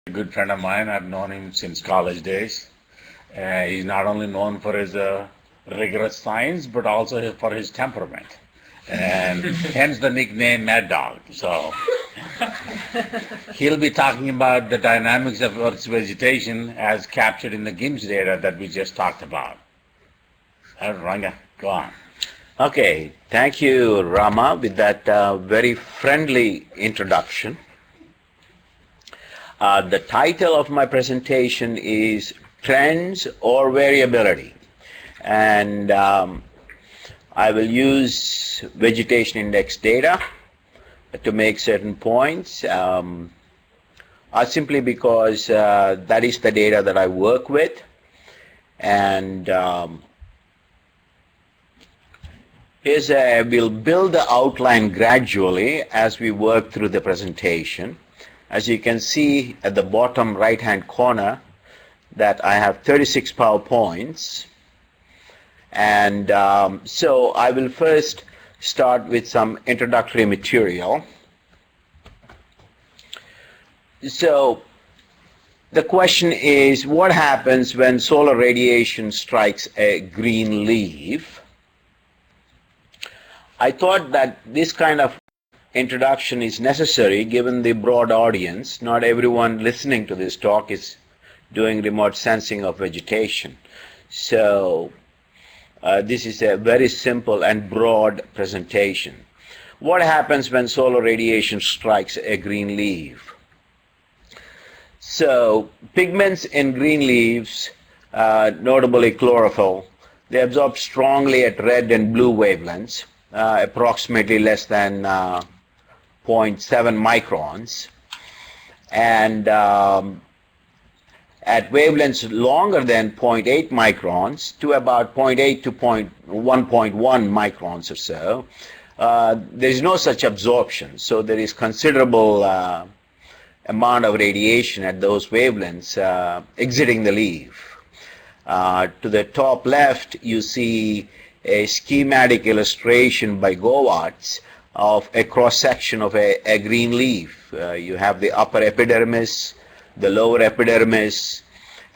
good friend of mine. I've known him since college days. He's not only known for his rigorous science, but also for his temperament, and hence the nickname Mad Dog. So he'll be talking about the dynamics of Earth's vegetation as captured in the GIMS data that we just talked about. Ranga, go on. Okay, thank you, Rama, with that very friendly introduction. The title of my presentation is Trends or Variability, and I will use vegetation index data to make certain points, simply because that is the data that I work with, and we'll build the outline gradually as we work through the presentation. As you can see at the bottom right hand corner that I have 36 PowerPoints, and so I will first start with some introductory material. So the question is, what happens when solar radiation strikes a green leaf? I thought that this kind of introduction is necessary given the broad audience. Not everyone listening to this talk is doing remote sensing of vegetation. So this is a very simple and broad presentation. What happens when solar radiation strikes a green leaf? So pigments in green leaves, notably chlorophyll, they absorb strongly at red and blue wavelengths, approximately less than 0.7 microns, and at wavelengths longer than 0.8 microns to about 0.8 to 1.1 microns or so, there is no such absorption. So there is considerable amount of radiation at those wavelengths exiting the leaf. To the top left, you see a schematic illustration by Gowarts of a cross-section of a green leaf. You have the upper epidermis, the lower epidermis,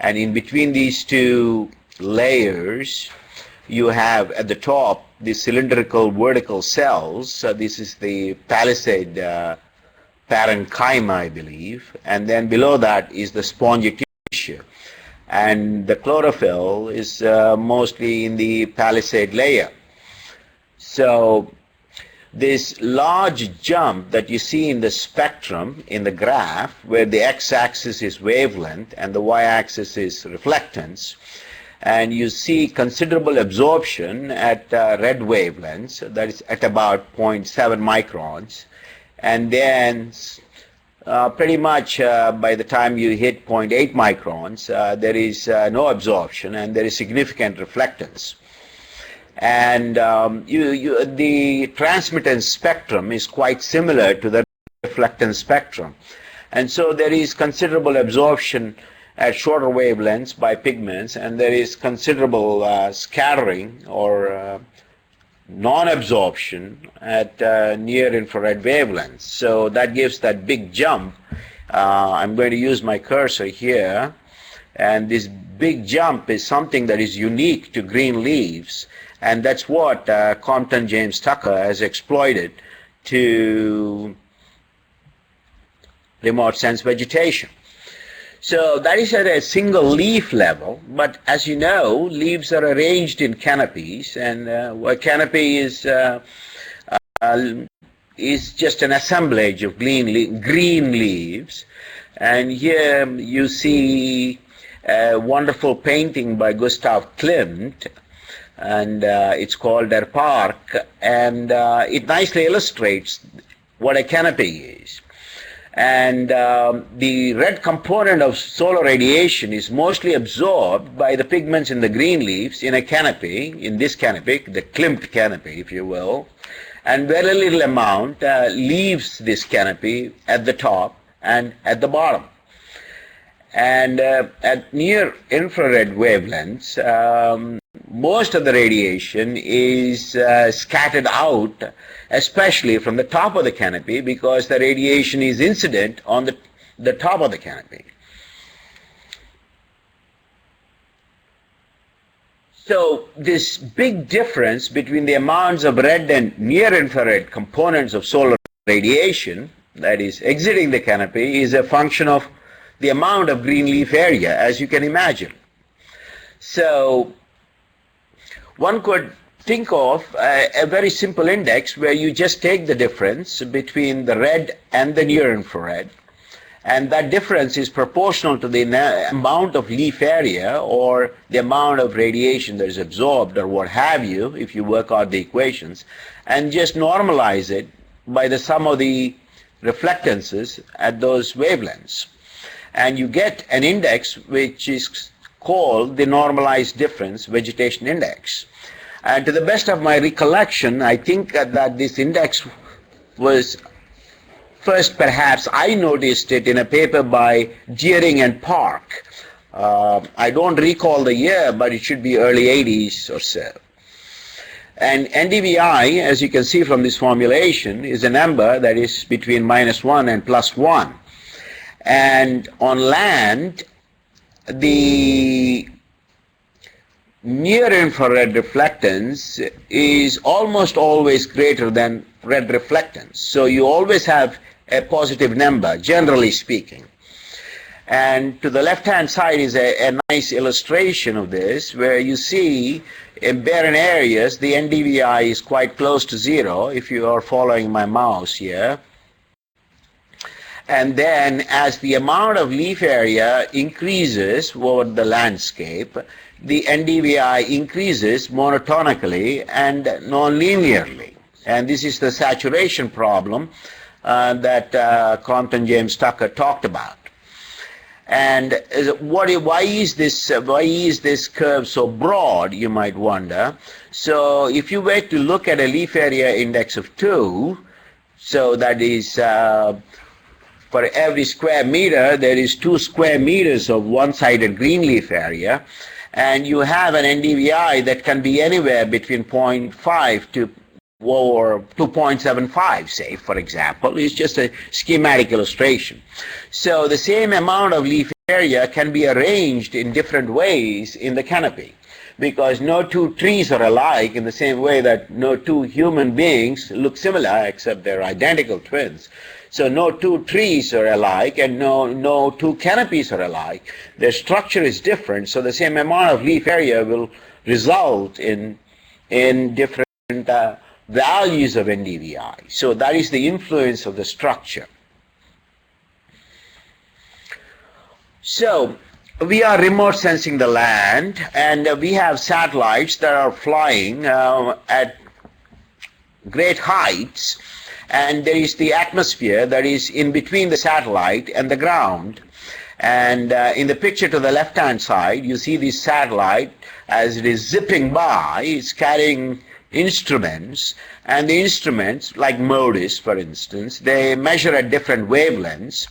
and in between these two layers, you have at the top the cylindrical vertical cells. This is the palisade parenchyma, I believe, and then below that is the spongy tissue. And the chlorophyll is mostly in the palisade layer. So this large jump that you see in the spectrum in the graph, where the x-axis is wavelength and the y-axis is reflectance, and you see considerable absorption at red wavelengths, that is at about 0.7 microns, and then pretty much by the time you hit 0.8 microns, there is no absorption and there is significant reflectance. And the transmittance spectrum is quite similar to the reflectance spectrum. And so there is considerable absorption at shorter wavelengths by pigments, and there is considerable scattering or non-absorption at near infrared wavelengths. So that gives that big jump. I'm going to use my cursor here, and this big jump is something that is unique to green leaves, and that's what Compton James Tucker has exploited to remote sense vegetation. So that is at a single leaf level, but as you know, leaves are arranged in canopies, and a canopy is just an assemblage of green leaves. And here you see a wonderful painting by Gustav Klimt, and it's called Der Park, and it nicely illustrates what a canopy is. And the red component of solar radiation is mostly absorbed by the pigments in the green leaves in a canopy, in this canopy, the Klimt canopy, if you will, and very little amount leaves this canopy at the top and at the bottom. And at near infrared wavelengths, most of the radiation is scattered out, especially from the top of the canopy, because the radiation is incident on the top of the canopy. So this big difference between the amounts of red and near-infrared components of solar radiation that is exiting the canopy is a function of the amount of green leaf area, as you can imagine. So one could think of a very simple index where you just take the difference between the red and the near-infrared, and that difference is proportional to the amount of leaf area or the amount of radiation that is absorbed or what have you, if you work out the equations, and just normalize it by the sum of the reflectances at those wavelengths. And you get an index which is called the normalized difference vegetation index. And to the best of my recollection, I think that this index was first, perhaps I noticed it in a paper by Deering and Park. I don't recall the year, but it should be early 80s or so. And NDVI, as you can see from this formulation, is a number that is between -1 and +1. And on land, the near-infrared reflectance is almost always greater than red reflectance. So you always have a positive number, generally speaking. And to the left-hand side is a nice illustration of this, where you see in barren areas, the NDVI is quite close to 0, if you are following my mouse here. And then as the amount of leaf area increases over the landscape, the NDVI increases monotonically and non-linearly. And this is the saturation problem that Compton James Tucker talked about. And why is this curve so broad, you might wonder? So if you were to look at a leaf area index of 2, so that is for every square meter, there is 2 square meters of one-sided green leaf area, and you have an NDVI that can be anywhere between 0.5 to 2.75, say, for example. It's just a schematic illustration. So the same amount of leaf area can be arranged in different ways in the canopy, because no two trees are alike in the same way that no two human beings look similar, except they're identical twins. So no two trees are alike, and no two canopies are alike. Their structure is different, so the same amount of leaf area will result in different values of NDVI. So that is the influence of the structure. So we are remote sensing the land, and we have satellites that are flying at great heights, and there is the atmosphere that is in between the satellite and the ground. And in the picture to the left-hand side, you see this satellite as it is zipping by. It's carrying instruments, and the instruments, like MODIS, for instance, they measure at different wavelengths,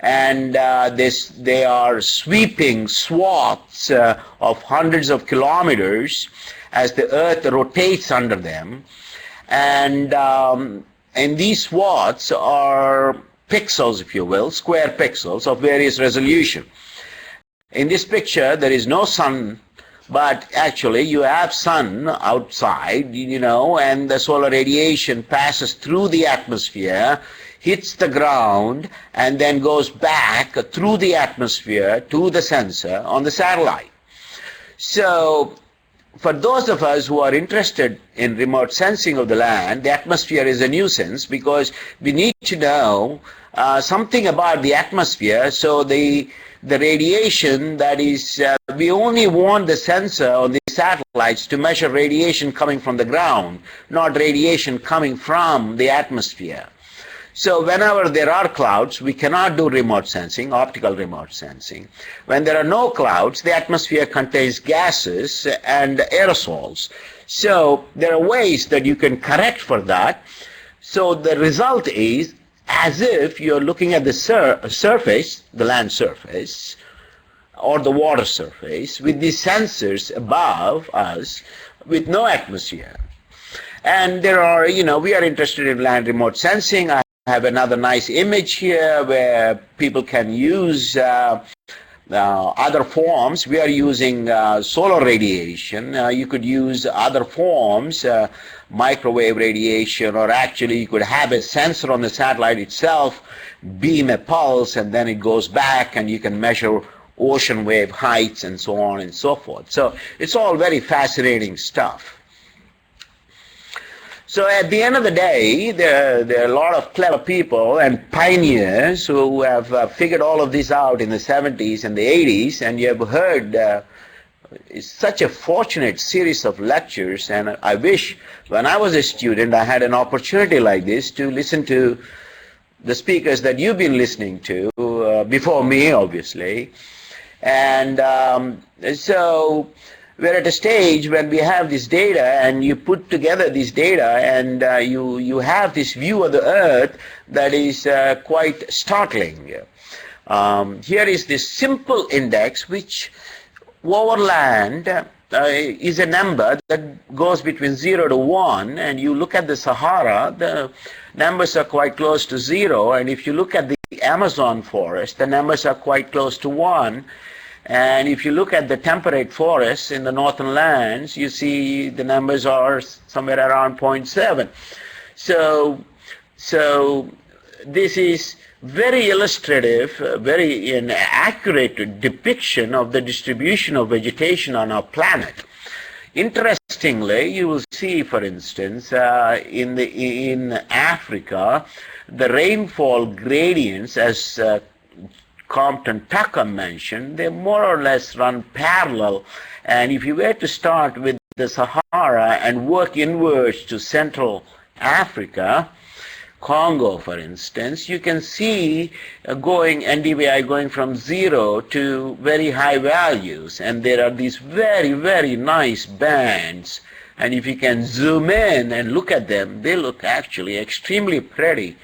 and they are sweeping swaths of hundreds of kilometers as the Earth rotates under them. And these swaths are pixels, if you will, square pixels of various resolution. In this picture, there is no sun, but actually you have sun outside, and the solar radiation passes through the atmosphere, hits the ground, and then goes back through the atmosphere to the sensor on the satellite. So for those of us who are interested in remote sensing of the land, the atmosphere is a nuisance, because we need to know something about the atmosphere. So the radiation that is, we only want the sensor on the satellites to measure radiation coming from the ground, not radiation coming from the atmosphere. So whenever there are clouds, we cannot do remote sensing, optical remote sensing. When there are no clouds, the atmosphere contains gases and aerosols. So there are ways that you can correct for that. So the result is as if you're looking at the surface, the land surface, or the water surface, with these sensors above us with no atmosphere. And there are, we are interested in land remote sensing. I have another nice image here where people can use other forms. We are using solar radiation. You could use other forms, microwave radiation, or actually you could have a sensor on the satellite itself, beam a pulse, and then it goes back and you can measure ocean wave heights and so on and so forth. So it's all very fascinating stuff. So at the end of the day, there are a lot of clever people and pioneers who have figured all of this out in the 70s and the 80s, and you have heard it's such a fortunate series of lectures, and I wish when I was a student I had an opportunity like this to listen to the speakers that you've been listening to before me, obviously. And so we're at a stage when we have this data, and you put together this data, and you have this view of the Earth that is quite startling. Here is this simple index which over land is a number that goes between 0 to 1, and you look at the Sahara, the numbers are quite close to 0, and if you look at the Amazon forest, the numbers are quite close to 1. And if you look at the temperate forests in the northern lands, you see the numbers are somewhere around 0.7. So this is very illustrative, very accurate depiction of the distribution of vegetation on our planet. Interestingly, you will see, for instance, in Africa, the rainfall gradients, as Compton Tucker mentioned, they more or less run parallel. And if you were to start with the Sahara and work inwards to Central Africa, Congo, for instance, you can see NDVI going from 0 to very high values. And there are these very, very nice bands. And if you can zoom in and look at them, they look actually extremely pretty.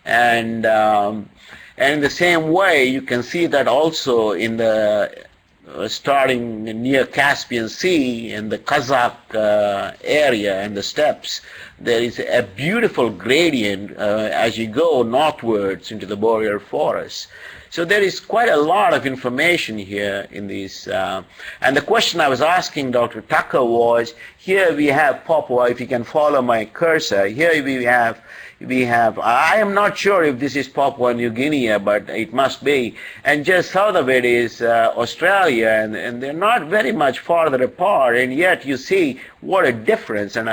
And in the same way, you can see that also in the starting near Caspian Sea in the Kazakh area and the steppes, there is a beautiful gradient as you go northwards into the boreal forests. So there is quite a lot of information here in these. And the question I was asking Dr. Tucker was, here we have Papua, if you can follow my cursor, here we have, I am not sure if this is Papua New Guinea, but it must be. And just south of it is Australia, and they're not very much farther apart, and yet you see what a difference. And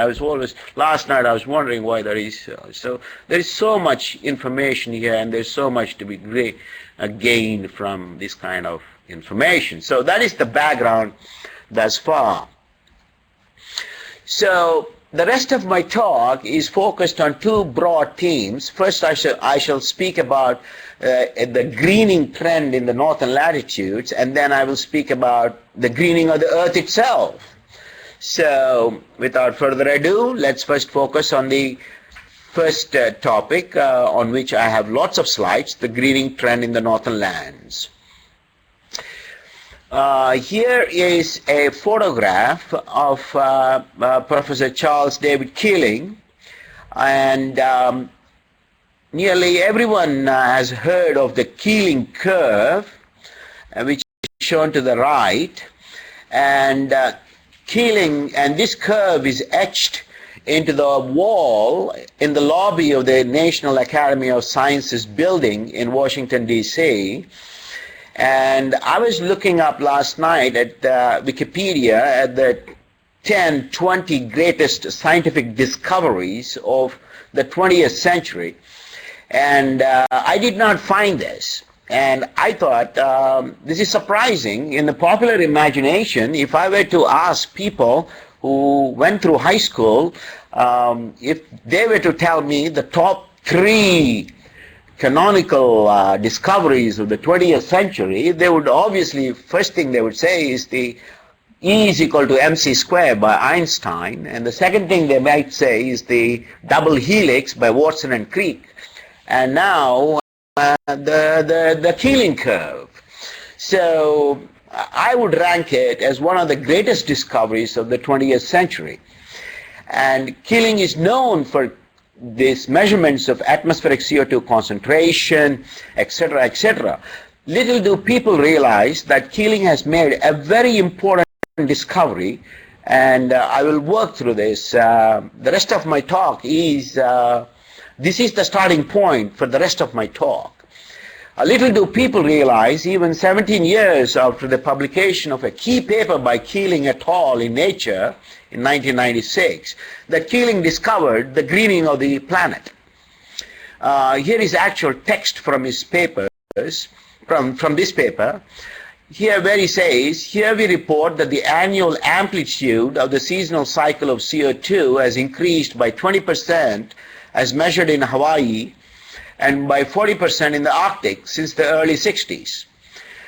last night I was wondering why there is. So there is so much information here, and there's so much to be gained from this kind of information. So that is the background thus far. So the rest of my talk is focused on two broad themes. First, I shall speak about the greening trend in the northern latitudes, and then I will speak about the greening of the Earth itself. So without further ado, let's first focus on the first topic on which I have lots of slides, the greening trend in the northern lands. Here is a photograph of Professor Charles David Keeling, and nearly everyone has heard of the Keeling curve, which is shown to the right, and Keeling, and this curve is etched into the wall in the lobby of the National Academy of Sciences building in Washington, D.C., and I was looking up last night at Wikipedia at the 10, 20 greatest scientific discoveries of the 20th century. And I did not find this. And I thought, this is surprising. In the popular imagination, if I were to ask people who went through high school, if they were to tell me the top 3 canonical discoveries of the 20th century, they would obviously, first thing they would say is the E is equal to mc squared by Einstein, and the second thing they might say is the double helix by Watson and Crick, and now the Keeling curve. So I would rank it as one of the greatest discoveries of the 20th century. And Keeling is known for these measurements of atmospheric CO2 concentration, etc., etc. Little do people realize that Keeling has made a very important discovery, and I will work through this. The rest of my talk is, this is the starting point for the rest of my talk. Little do people realize, even 17 years after the publication of a key paper by Keeling et al. In Nature in 1996, that Keeling discovered the greening of the planet. Here is actual text from his papers, from this paper. Here where he says, here we report that the annual amplitude of the seasonal cycle of CO2 has increased by 20% as measured in Hawaii, and by 40% in the Arctic since the early 60s.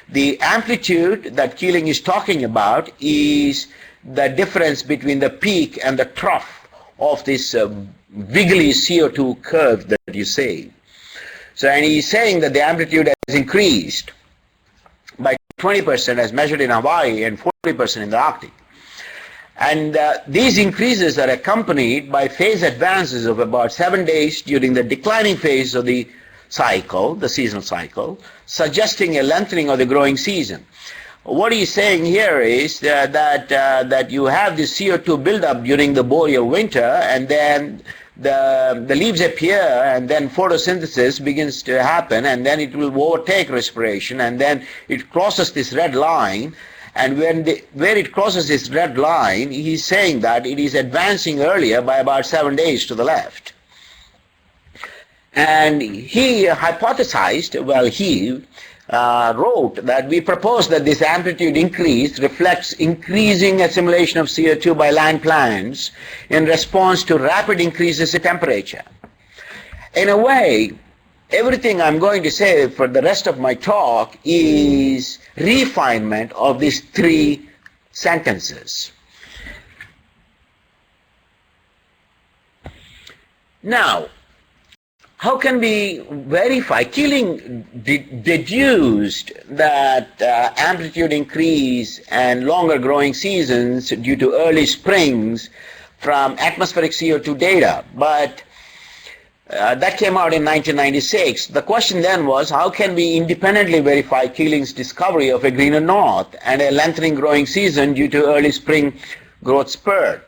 The amplitude that Keeling is talking about is the difference between the peak and the trough of this wiggly CO2 curve that you see. So, and he's saying that the amplitude has increased by 20% as measured in Hawaii and 40% in the Arctic. And these increases are accompanied by phase advances of about 7 days during the declining phase of the cycle, the seasonal cycle, suggesting a lengthening of the growing season. What he's saying here is that you have this CO2 buildup during the boreal winter, and then the leaves appear, and then photosynthesis begins to happen, and then it will overtake respiration, and then it crosses this red line. And where it crosses this red line, he's saying that it is advancing earlier by about 7 days to the left. And he hypothesized, well, he wrote that we propose that this amplitude increase reflects increasing assimilation of CO2 by land plants in response to rapid increases in temperature. In a way, everything I'm going to say for the rest of my talk is refinement of these 3 sentences. Now, how can we verify? Keeling deduced that amplitude increase and longer growing seasons due to early springs from atmospheric CO2 data, but that came out in 1996. The question then was, how can we independently verify Keeling's discovery of a greener north and a lengthening growing season due to early spring growth spurt?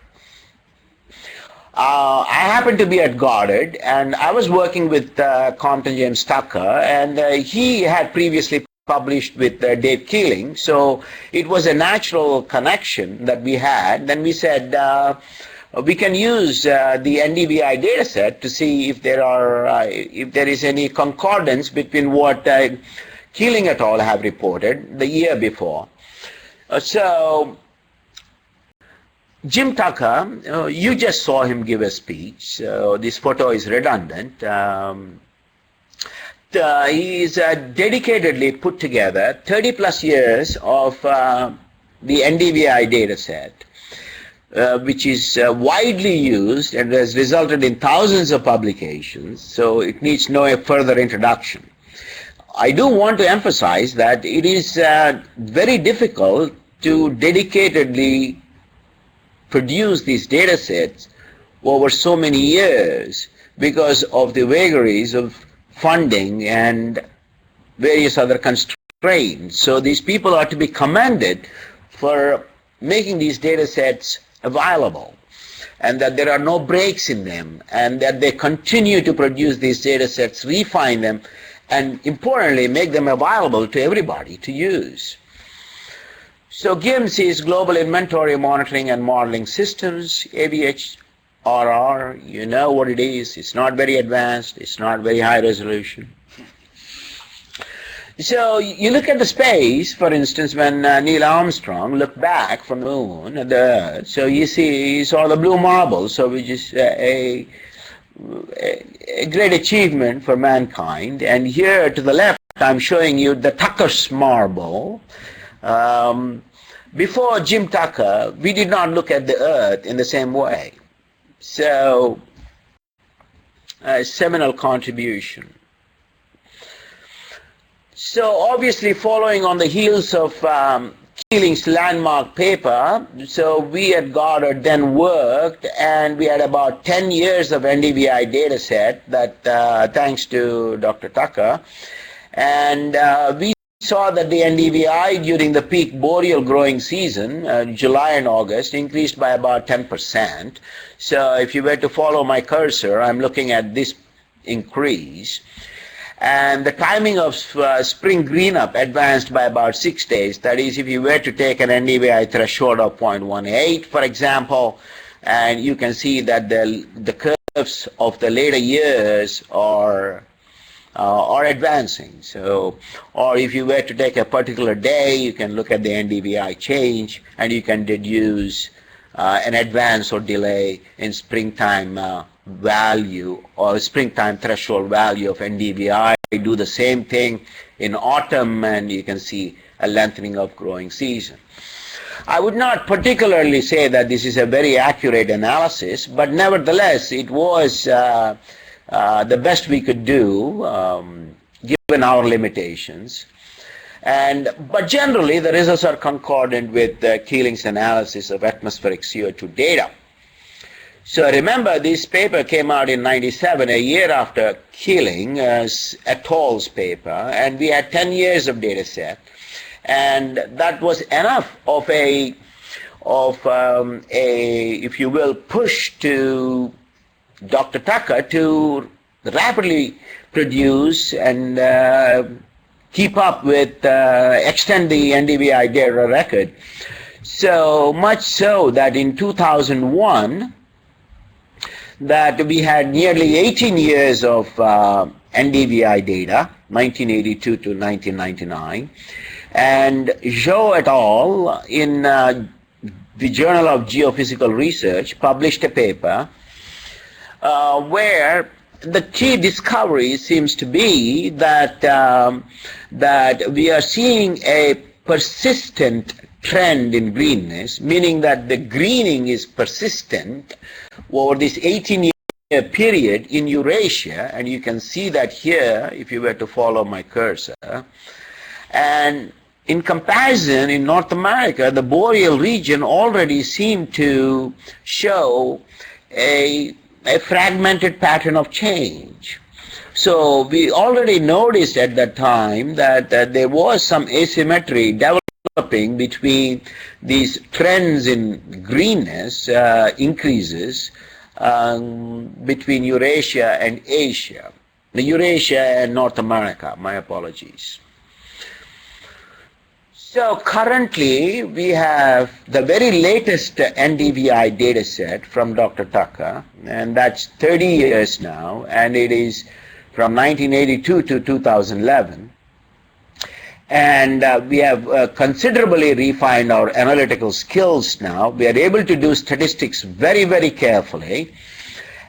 I happened to be at Goddard, and I was working with Compton James Tucker, and he had previously published with Dave Keeling, so it was a natural connection that we had. Then we said, we can use the NDVI data set to see if there is any concordance between what Keeling et al. Have reported the year before. So Jim Tucker, you just saw him give a speech, so this photo is redundant. He's dedicatedly put together 30 plus years of the NDVI data set, which is widely used and has resulted in thousands of publications, so it needs no further introduction. I do want to emphasize that it is very difficult to dedicatedly produce these data sets over so many years because of the vagaries of funding and various other constraints. So these people are to be commended for making these data sets available, and that there are no breaks in them, and that they continue to produce these data sets, refine them, and importantly make them available to everybody to use. So GIMS is Global Inventory Monitoring and Modeling Systems, AVHRR. You know what it is. It's not very advanced. It's not very high resolution. So you look at the space, for instance, when Neil Armstrong looked back from the moon at the Earth, so you saw the blue marble, so which is a great achievement for mankind. And here to the left, I'm showing you the Tucker's marble. Before Jim Tucker, we did not look at the Earth in the same way. So, a seminal contribution. So obviously following on the heels of Keeling's landmark paper, so we at Goddard then worked, and we had about 10 years of NDVI data set that thanks to Dr. Tucker, and we saw that the NDVI during the peak boreal growing season, July and August, increased by about 10%. So if you were to follow my cursor, I'm looking at this increase. And the timing of spring green-up advanced by about 6 days. That is, if you were to take an NDVI threshold of 0.18, for example, and you can see that the curves of the later years are advancing. So, or if you were to take a particular day, you can look at the NDVI change, and you can deduce an advance or delay in springtime value or springtime threshold value of NDVI. Do the same thing in autumn, and you can see a lengthening of growing season. I would not particularly say that this is a very accurate analysis, but nevertheless, it was the best we could do given our limitations. But generally, the results are concordant with Keeling's analysis of atmospheric CO2 data. So remember, this paper came out in '97, a year after Keeling et al.'s paper, and we had 10 years of data set, and that was enough of a, if you will, push to Dr. Tucker to rapidly produce and keep up with, extend the NDVI data record. So much so that in 2001, that we had nearly 18 years of NDVI data, 1982 to 1999, and Zhou et al. In the Journal of Geophysical Research published a paper where the key discovery seems to be that that we are seeing a persistent trend in greenness, meaning that the greening is persistent over this 18-year period in Eurasia, and you can see that here if you were to follow my cursor. And in comparison, in North America, the boreal region already seemed to show a fragmented pattern of change. So we already noticed at that time that there was some asymmetry developing between these trends in greenness increases between Eurasia and Asia, Eurasia and North America, my apologies. So currently we have the very latest NDVI data set from Dr. Tucker, and that's 30 years now, and it is from 1982 to 2011. And we have considerably refined our analytical skills now. We are able to do statistics very, very carefully,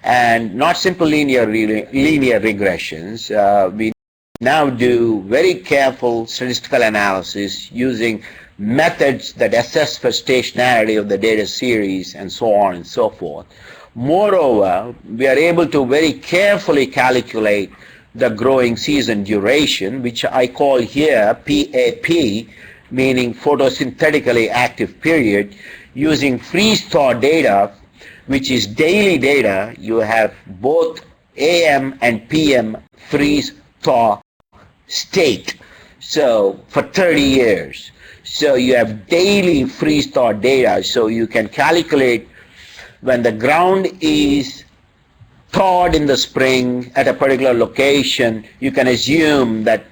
and not simple linear regressions. We now do very careful statistical analysis using methods that assess for stationarity of the data series and so on and so forth. Moreover, we are able to very carefully calculate the growing season duration, which I call here PAP, meaning photosynthetically active period, using freeze-thaw data, which is daily data. You have both AM and PM freeze-thaw state, so for 30 years. So you have daily freeze-thaw data, so you can calculate when the ground is thawed in the spring at a particular location. You can assume that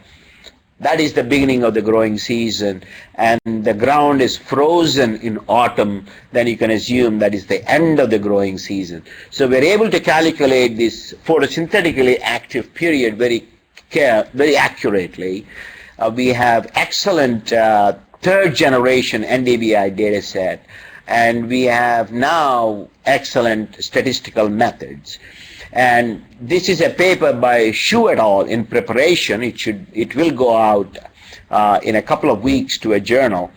that is the beginning of the growing season, and the ground is frozen in autumn, then you can assume that is the end of the growing season. So we're able to calculate this photosynthetically active period very accurately. We have excellent third generation NDVI data set, and we have now excellent statistical methods. And this is a paper by Xu et al. In preparation. It will go out in a couple of weeks to a journal.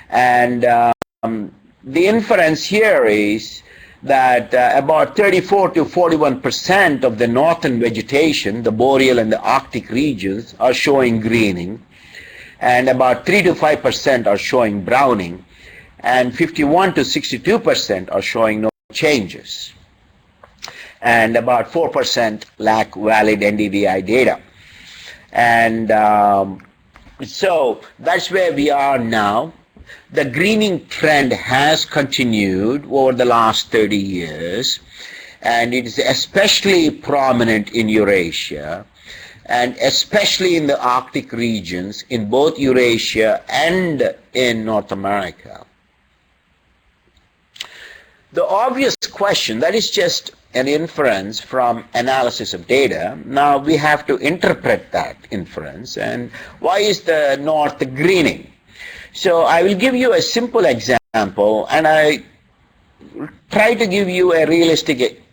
And the inference here is that about 34 to 41% of the northern vegetation, the boreal and the Arctic regions, are showing greening, and about 3 to 5% are showing browning, and 51 to 62% are showing no changes, and about 4% lack valid NDVI data. And So that's where we are now. The greening trend has continued over the last 30 years, and it is especially prominent in Eurasia, and especially in the Arctic regions in both Eurasia and in North America. The obvious question, that is just an inference from analysis of data. Now we have to interpret that inference. And why is the North greening? So I will give you a simple example, and I try to give you a realistic,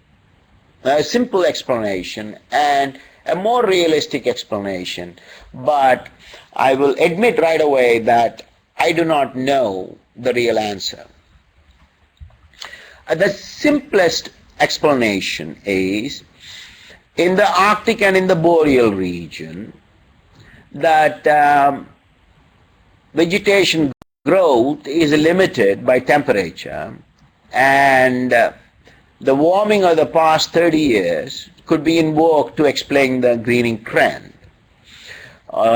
a simple explanation and a more realistic explanation. But I will admit right away that I do not know the real answer. The simplest explanation is, in the Arctic and in the boreal region, that vegetation growth is limited by temperature, and the warming of the past 30 years could be invoked to explain the greening trend.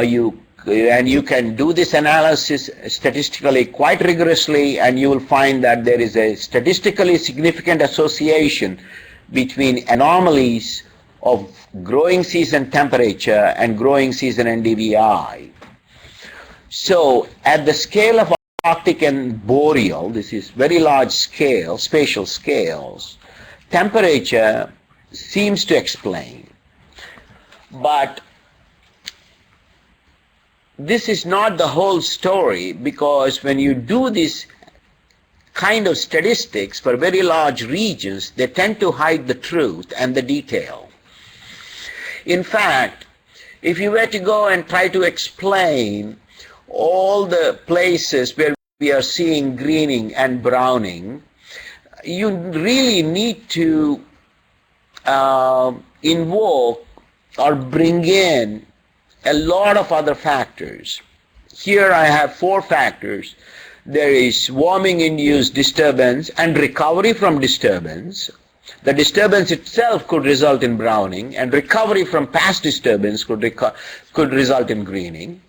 You can do this analysis statistically quite rigorously, and you will find that there is a statistically significant association between anomalies of growing season temperature and growing season NDVI. So at the scale of Arctic and boreal, this is very large scale, spatial scales, temperature seems to explain. But this is not the whole story, because when you do this kind of statistics for very large regions, they tend to hide the truth and the detail. In fact, if you were to go and try to explain all the places where we are seeing greening and browning, you really need to invoke or bring in a lot of other factors. Here I have 4 factors. There is warming-induced disturbance and recovery from disturbance. The disturbance itself could result in browning, and recovery from past disturbance could result in greening.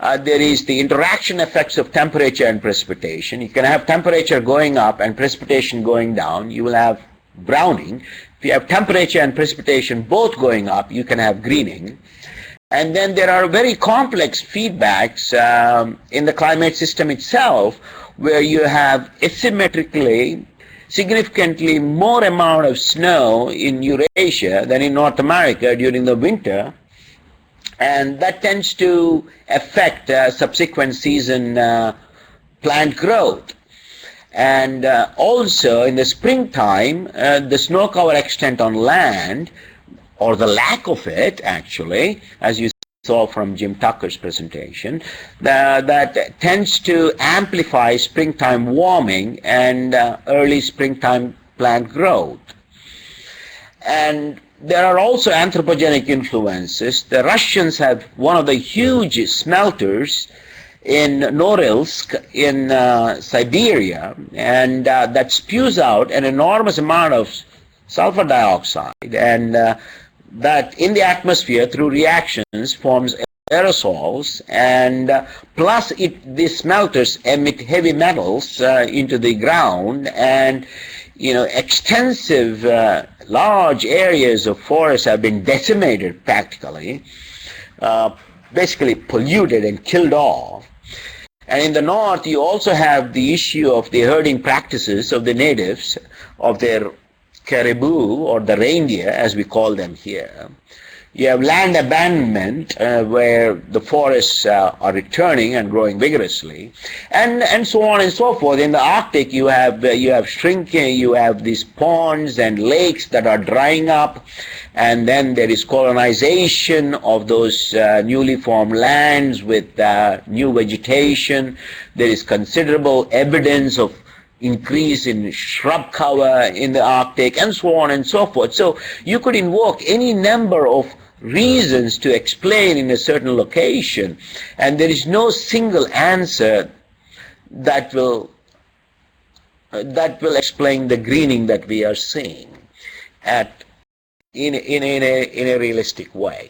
There is the interaction effects of temperature and precipitation. You can have temperature going up and precipitation going down. You will have browning. If you have temperature and precipitation both going up, you can have greening. And then there are very complex feedbacks in the climate system itself, where you have asymmetrically significantly more amount of snow in Eurasia than in North America during the winter, and that tends to affect subsequent season plant growth. And also in the springtime, the snow cover extent on land, or the lack of it actually, as you saw from Jim Tucker's presentation, that tends to amplify springtime warming and early springtime plant growth. And there are also anthropogenic influences. The Russians have one of the huge smelters in Norilsk in Siberia, and that spews out an enormous amount of sulfur dioxide, and that in the atmosphere through reactions forms aerosols, and plus these smelters emit heavy metals into the ground, and extensive large areas of forests have been decimated practically, basically polluted and killed off. And in the north you also have the issue of the herding practices of the natives, of their caribou, or the reindeer as we call them here. You have land abandonment where the forests are returning and growing vigorously, and so on and so forth. In the Arctic you have shrinking, you have these ponds and lakes that are drying up, and then there is colonization of those newly formed lands with new vegetation. There is considerable evidence of increase in shrub cover in the Arctic, and so on and so forth. So you could invoke any number of reasons to explain in a certain location, and there is no single answer that will explain the greening that we are seeing in a realistic way.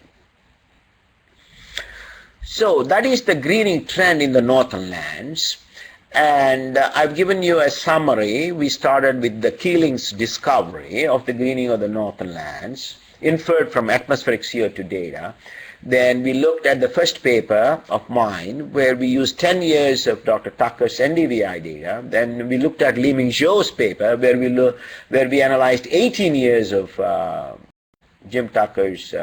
So that is the greening trend in the northern lands. And I've given you a summary. We started with the Keeling's discovery of the greening of the northern lands, inferred from atmospheric CO2 data. Then we looked at the first paper of mine, where we used 10 years of Dr. Tucker's NDVI data. Then we looked at Li-Ming Zhou's paper, where we analyzed 18 years of Jim Tucker's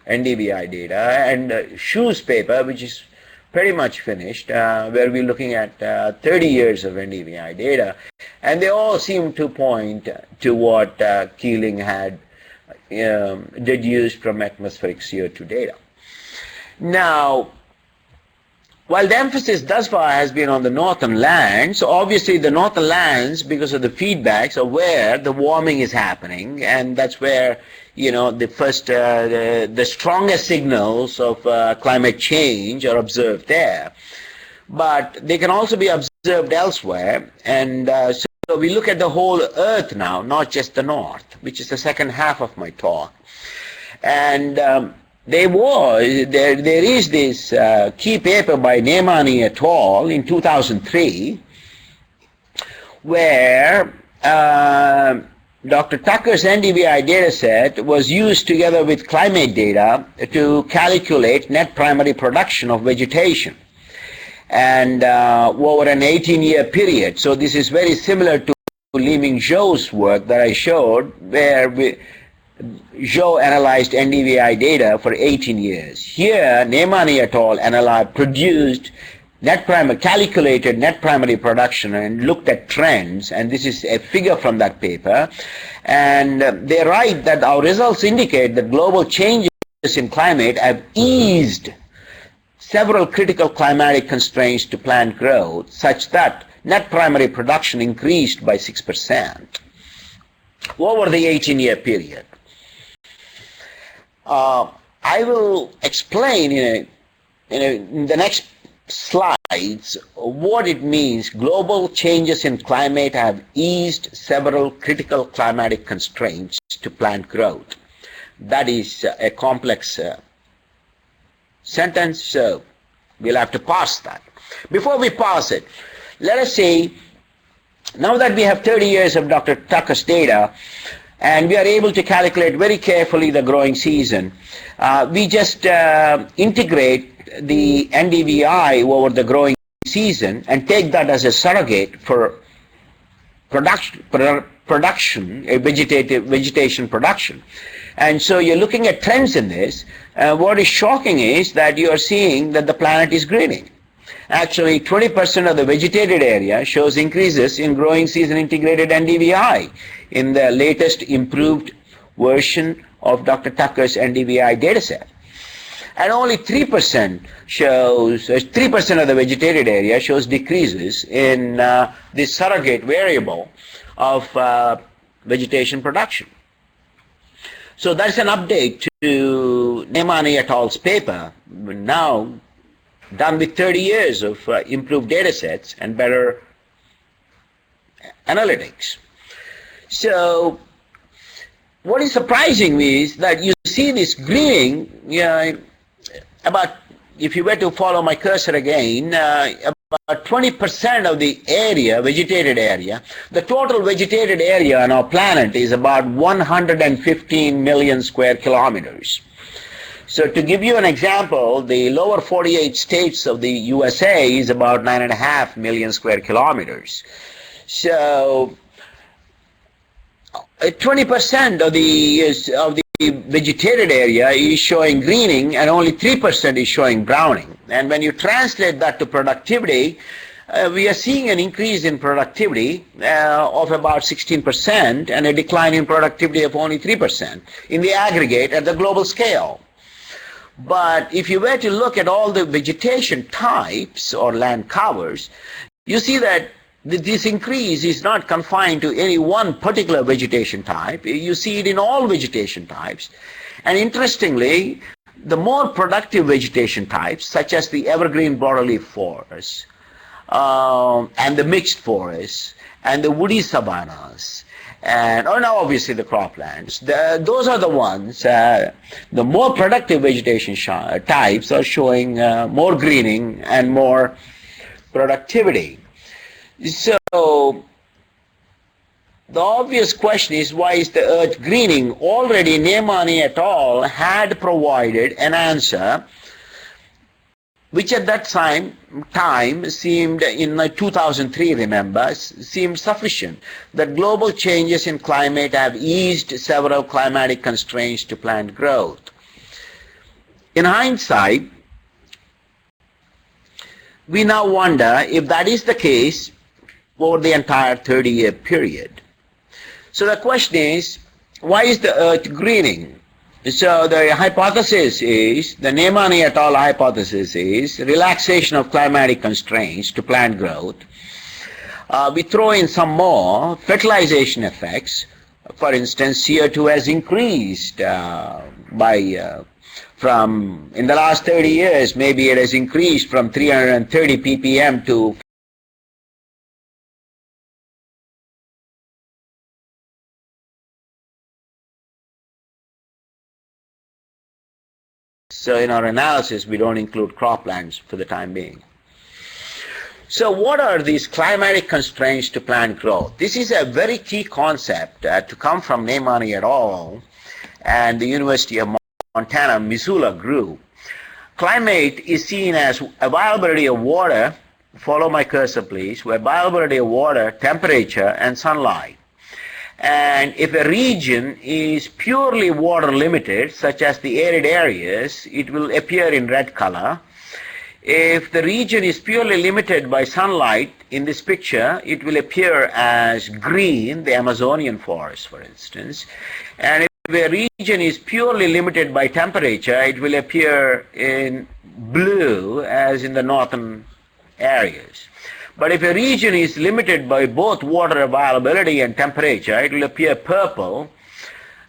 NDVI data, and Shu's paper, which is pretty much finished, where we're looking at 30 years of NDVI data, and they all seem to point to what Keeling had deduced from atmospheric CO2 data. Now, while the emphasis thus far has been on the northern lands, obviously the northern lands, because of the feedbacks, are where the warming is happening, and that's where the strongest signals of climate change are observed there. But they can also be observed elsewhere, and so we look at the whole Earth now, not just the North, which is the second half of my talk. And there is this key paper by Myneni et al. In 2003, where Dr. Tucker's NDVI dataset was used together with climate data to calculate net primary production of vegetation, and over an 18-year period. So this is very similar to Li-Ming Zhou's work that I showed, where Zhou analyzed NDVI data for 18 years. Here, Myneni et al. Produced calculated net primary production and looked at trends, and this is a figure from that paper. And they write that our results indicate that global changes in climate have eased several critical climatic constraints to plant growth, such that net primary production increased by 6% over the 18-year period. I will explain in the next slides what it means. Global changes in climate have eased several critical climatic constraints to plant growth. That is a complex sentence, so we'll have to parse that. Before we parse it, let us say, now that we have 30 years of Dr. Tucker's data, and we are able to calculate very carefully the growing season, we just integrate the NDVI over the growing season and take that as a surrogate for vegetation production. And so you're looking at trends in this. What is shocking is that you are seeing that the planet is greening. Actually, 20% of the vegetated area shows increases in growing season integrated NDVI in the latest improved version of Dr. Tucker's NDVI dataset. And only 3% of the vegetated area shows decreases in this surrogate variable of vegetation production. So that's an update to Myneni et al.'s paper, now done with 30 years of improved data sets and better analytics. So what is surprising me is that you see this greening, about, if you were to follow my cursor again, about 20% of the area, vegetated area, the total vegetated area on our planet is about 115 million square kilometers. So to give you an example, the lower 48 states of the USA is about 9.5 million square kilometers. So 20% of the vegetated area is showing greening, and only 3% is showing browning. And when you translate that to productivity, we are seeing an increase in productivity of about 16% and a decline in productivity of only 3% in the aggregate at the global scale. But if you were to look at all the vegetation types or land covers, you see that this increase is not confined to any one particular vegetation type. You see it in all vegetation types. And interestingly, the more productive vegetation types, such as the evergreen broadleaf forests, and the mixed forests, and the woody savannas, and now obviously the croplands. Those are the ones, the more productive vegetation types are showing more greening and more productivity. So the obvious question is, why is the earth greening? Already Myneni et al. Had provided an answer which at that time seemed, in 2003, remember, seemed sufficient, that global changes in climate have eased several climatic constraints to plant growth. In hindsight, we now wonder if that is the case over the entire 30-year period. So the question is, why is the earth greening? So the hypothesis is, the Myneni et al. Hypothesis is, relaxation of climatic constraints to plant growth. We throw in some more fertilization effects. For instance, CO2 has increased from, in the last 30 years, maybe it has increased from 330 ppm to So in our analysis, we don't include croplands for the time being. So what are these climatic constraints to plant growth? This is a very key concept to come from Myneni et al. And the University of Montana, Missoula group. Climate is seen as availability of water, follow my cursor please, availability of water, temperature, and sunlight. And if a region is purely water limited, such as the arid areas, it will appear in red color. If the region is purely limited by sunlight, in this picture, it will appear as green, the Amazonian forest, for instance. And if a region is purely limited by temperature, it will appear in blue, as in the northern areas. But if a region is limited by both water availability and temperature, it will appear purple.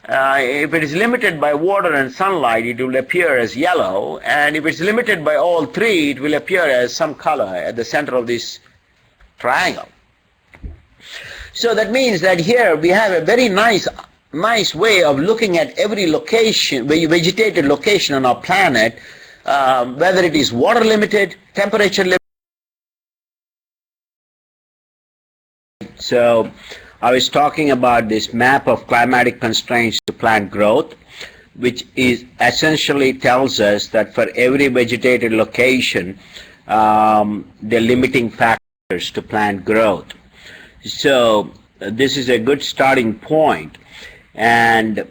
If it is limited by water and sunlight, it will appear as yellow. And if it's limited by all three, it will appear as some color at the center of this triangle. So that means that here we have a very nice way of looking at every location, vegetated location on our planet, whether it is water limited, temperature limited. So I was talking about this map of climatic constraints to plant growth, which is essentially tells us that for every vegetated location, the limiting factors to plant growth. So this is a good starting point and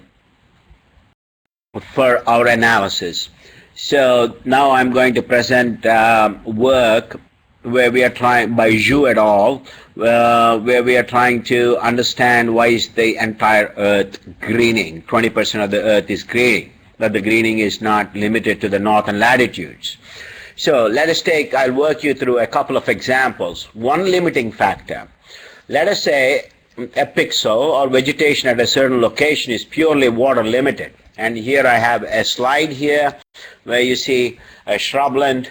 for our analysis. So now I'm going to present work where we are trying, by Zhu et al., where we are trying to understand why is the entire earth greening. 20% of the earth is greening, but the greening is not limited to the northern latitudes. So let us take, I'll work you through a couple of examples. One limiting factor. Let us say a pixel or vegetation at a certain location is purely water limited. And here I have a slide here where you see a shrubland,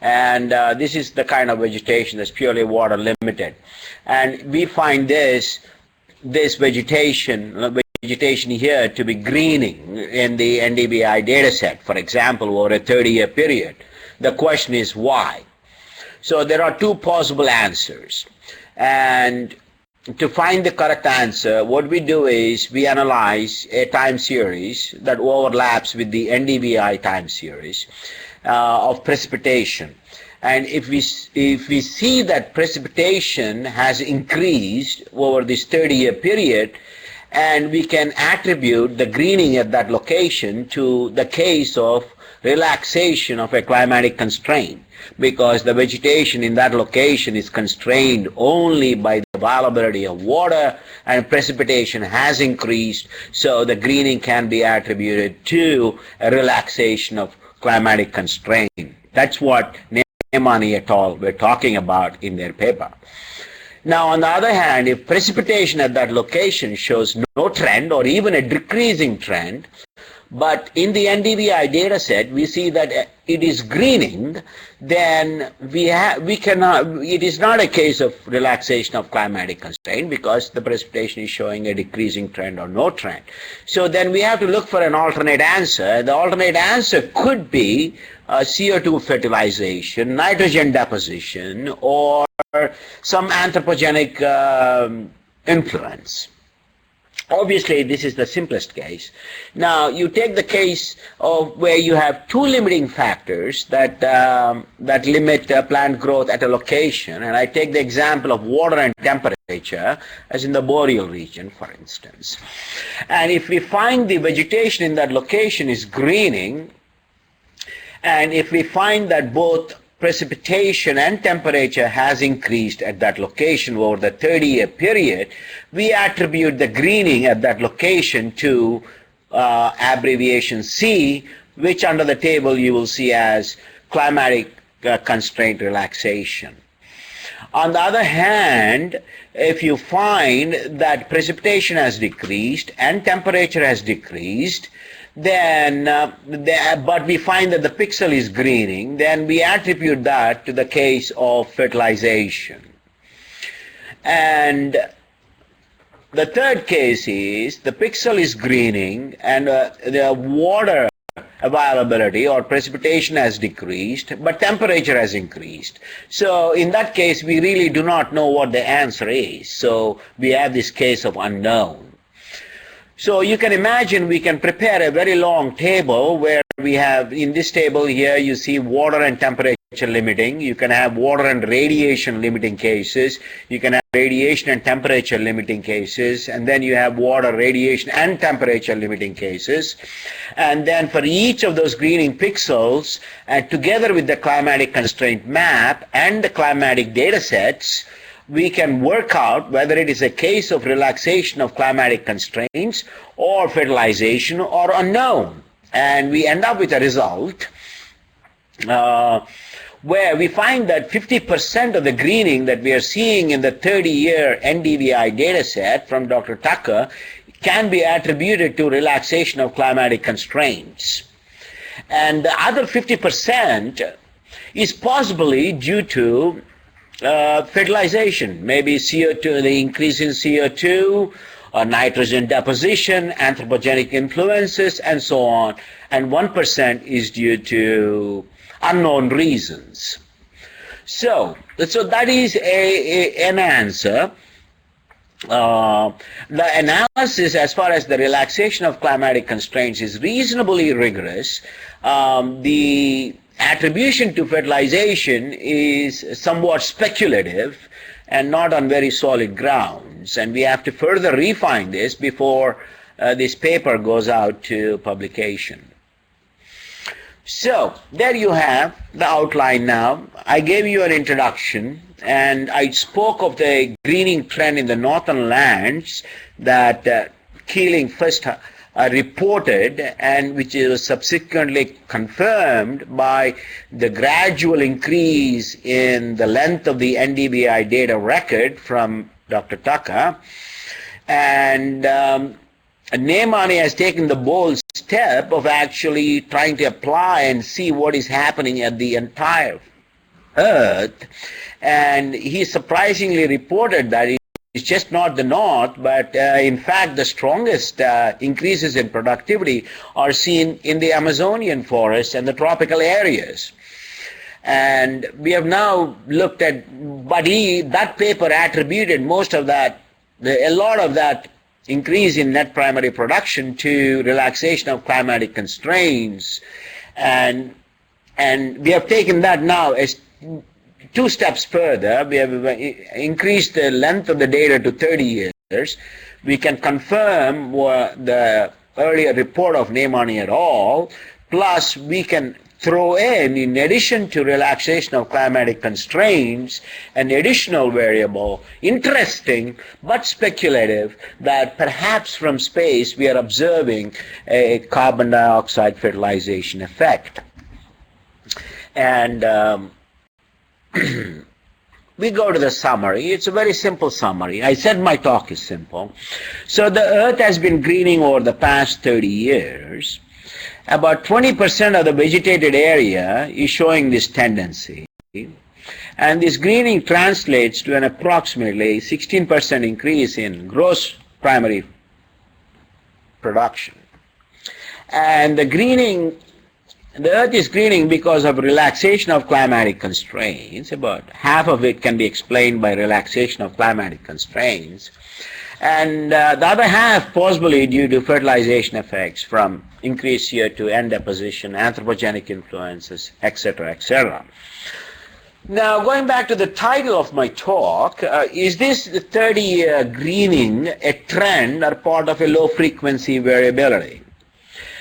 and this is the kind of vegetation that's purely water limited. And we find this vegetation here to be greening in the NDVI data set, for example, over a 30-year period. The question is why? So there are two possible answers. And to find the correct answer, what we do is we analyze a time series that overlaps with the NDVI time series of precipitation. And if we see that precipitation has increased over this 30-year period, and we can attribute the greening at that location to the case of relaxation of a climatic constraint, because the vegetation in that location is constrained only by the availability of water, and precipitation has increased, so the greening can be attributed to a relaxation of climatic constraint. That's what Myneni et al. Were talking about in their paper. Now, on the other hand, if precipitation at that location shows no trend or even a decreasing trend, but in the NDVI data set, we see that it is greening, then we cannot, it is not a case of relaxation of climatic constraint because the precipitation is showing a decreasing trend or no trend. So then we have to look for an alternate answer. The alternate answer could be CO2 fertilization, nitrogen deposition, or some anthropogenic influence. Obviously, this is the simplest case. Now, you take the case of where you have two limiting factors that that limit plant growth at a location, and I take the example of water and temperature, as in the boreal region, for instance. And if we find the vegetation in that location is greening, and if we find that both precipitation and temperature has increased at that location over the 30-year period, we attribute the greening at that location to abbreviation C, which under the table you will see as climatic constraint relaxation. On the other hand, if you find that precipitation has decreased and temperature has decreased, then but we find that the pixel is greening, then we attribute that to the case of fertilization. And the third case is the pixel is greening and the water availability or precipitation has decreased, but temperature has increased. So in that case, we really do not know what the answer is. So we have this case of unknown. So you can imagine we can prepare a very long table where we have, in this table here, you see water and temperature limiting. You can have water and radiation limiting cases. You can have radiation and temperature limiting cases. And then you have water, radiation, and temperature limiting cases. And then for each of those greening pixels, together with the climatic constraint map and the climatic data sets, we can work out whether it is a case of relaxation of climatic constraints or fertilization or unknown. And we end up with a result where we find that 50% of the greening that we are seeing in the 30-year NDVI data set from Dr. Tucker can be attributed to relaxation of climatic constraints. And the other 50% is possibly due to fertilization, maybe CO2, the increase in CO2, nitrogen deposition, anthropogenic influences, and so on. And 1% is due to unknown reasons. So that is an answer. The analysis as far as the relaxation of climatic constraints is reasonably rigorous. The attribution to fertilization is somewhat speculative and not on very solid grounds, and we have to further refine this before this paper goes out to publication. So there you have the outline now. I gave you an introduction and I spoke of the greening trend in the northern lands that Keeling first reported, and which is subsequently confirmed by the gradual increase in the length of the NDVI data record from Dr. Tucker. And Myneni has taken the bold step of actually trying to apply and see what is happening at the entire Earth. And he surprisingly reported that it's just not the north, but in fact the strongest increases in productivity are seen in the Amazonian forests and the tropical areas. And we have now looked at, but that paper attributed most of that, a lot of that increase in net primary production to relaxation of climatic constraints. And we have taken that now as 2 steps further. We have increased the length of the data to 30 years. We can confirm the earlier report of Myneni et al. Plus we can throw in addition to relaxation of climatic constraints, an additional variable, interesting but speculative, that perhaps from space we are observing a carbon dioxide fertilization effect. And we go to the summary. It's a very simple summary. I said my talk is simple. So the Earth has been greening over the past 30 years. About 20% of the vegetated area is showing this tendency. And this greening translates to an approximately 16% increase in gross primary production. And the earth is greening because of relaxation of climatic constraints. About half of it can be explained by relaxation of climatic constraints. And the other half possibly due to fertilization effects from increased CO2, N deposition, anthropogenic influences, etc., etc. Now, going back to the title of my talk, is this 30-year greening a trend or part of a low-frequency variability?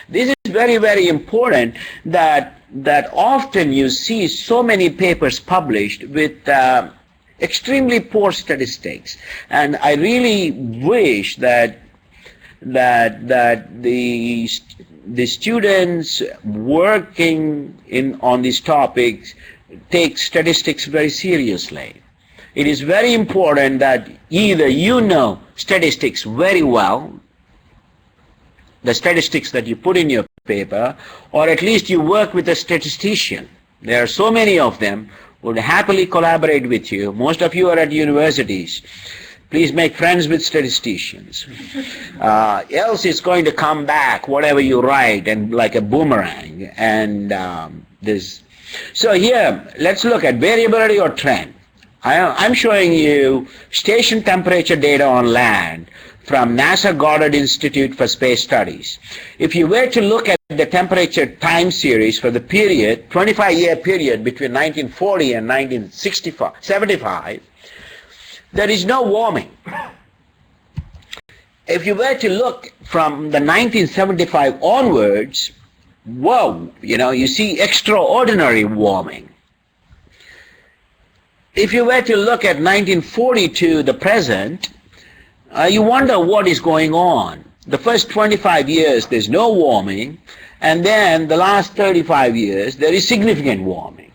This is very, very important that often you see so many papers published with extremely poor statistics, and I really wish that the students working on these topics take statistics very seriously. It is very important that either you know statistics very well, the statistics that you put in your paper, or at least you work with a statistician. There are so many of them who would happily collaborate with you. Most of you are at universities. Please make friends with statisticians. Else it's going to come back, whatever you write, and like a boomerang. And So here, let's look at variability or trend. I'm showing you station temperature data on land from NASA Goddard Institute for Space Studies. If you were to look at the temperature time series for the period, 25-year period between 1940 and 1975, there is no warming. If you were to look from the 1975 onwards, whoa, you see extraordinary warming. If you were to look at 1940 to the present, you wonder what is going on. The first 25 years there's no warming, and then the last 35 years there is significant warming.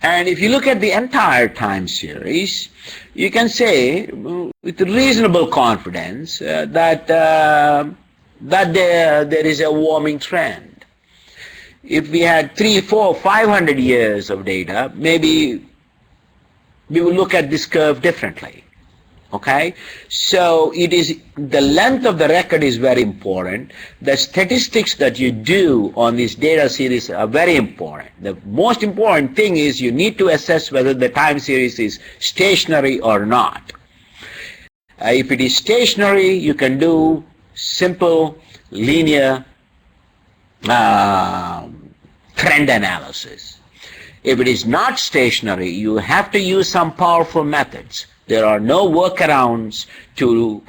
And if you look at the entire time series, you can say with reasonable confidence that there is a warming trend. If we had 300, 400, 500 years of data, maybe we will look at this curve differently. Okay, so the length of the record is very important. The statistics that you do on this data series are very important. The most important thing is you need to assess whether the time series is stationary or not. If it is stationary, you can do simple linear trend analysis. If it is not stationary, you have to use some powerful methods. There are no workarounds to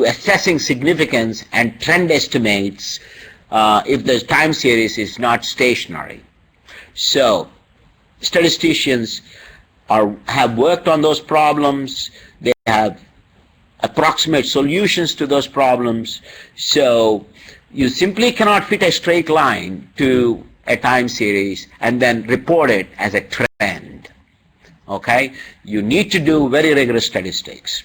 assessing significance and trend estimates if the time series is not stationary. So statisticians have worked on those problems. They have approximate solutions to those problems. So you simply cannot fit a straight line to a time series and then report it as a trend. Okay, you need to do very rigorous statistics.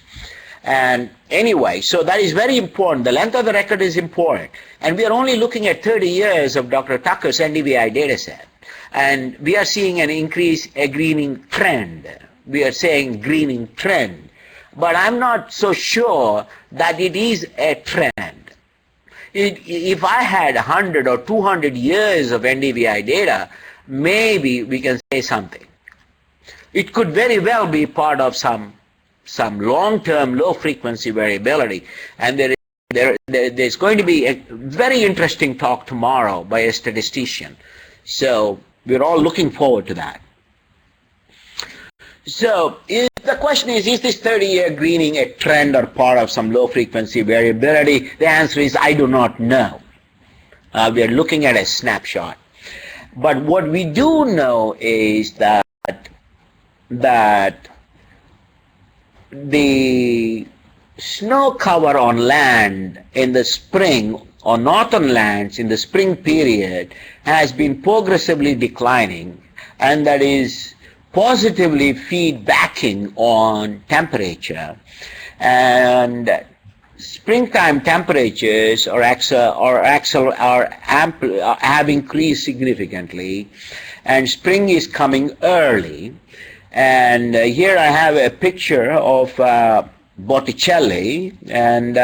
And anyway, so that is very important. The length of the record is important. And we are only looking at 30 years of Dr. Tucker's NDVI data set. And we are seeing an increase, a greening trend. We are saying greening trend. But I'm not so sure that it is a trend. If I had 100 or 200 years of NDVI data, maybe we can say something. It could very well be part of some long-term low-frequency variability, and there's going to be a very interesting talk tomorrow by a statistician. So we're all looking forward to that. So the question is this 30-year greening a trend or part of some low-frequency variability? The answer is I do not know. We are looking at a snapshot. But what we do know is that the snow cover on land in the spring, on northern lands in the spring period, has been progressively declining, and that is positively feedbacking on temperature. And springtime temperatures have increased significantly, and spring is coming early. And here I have a picture of Botticelli, and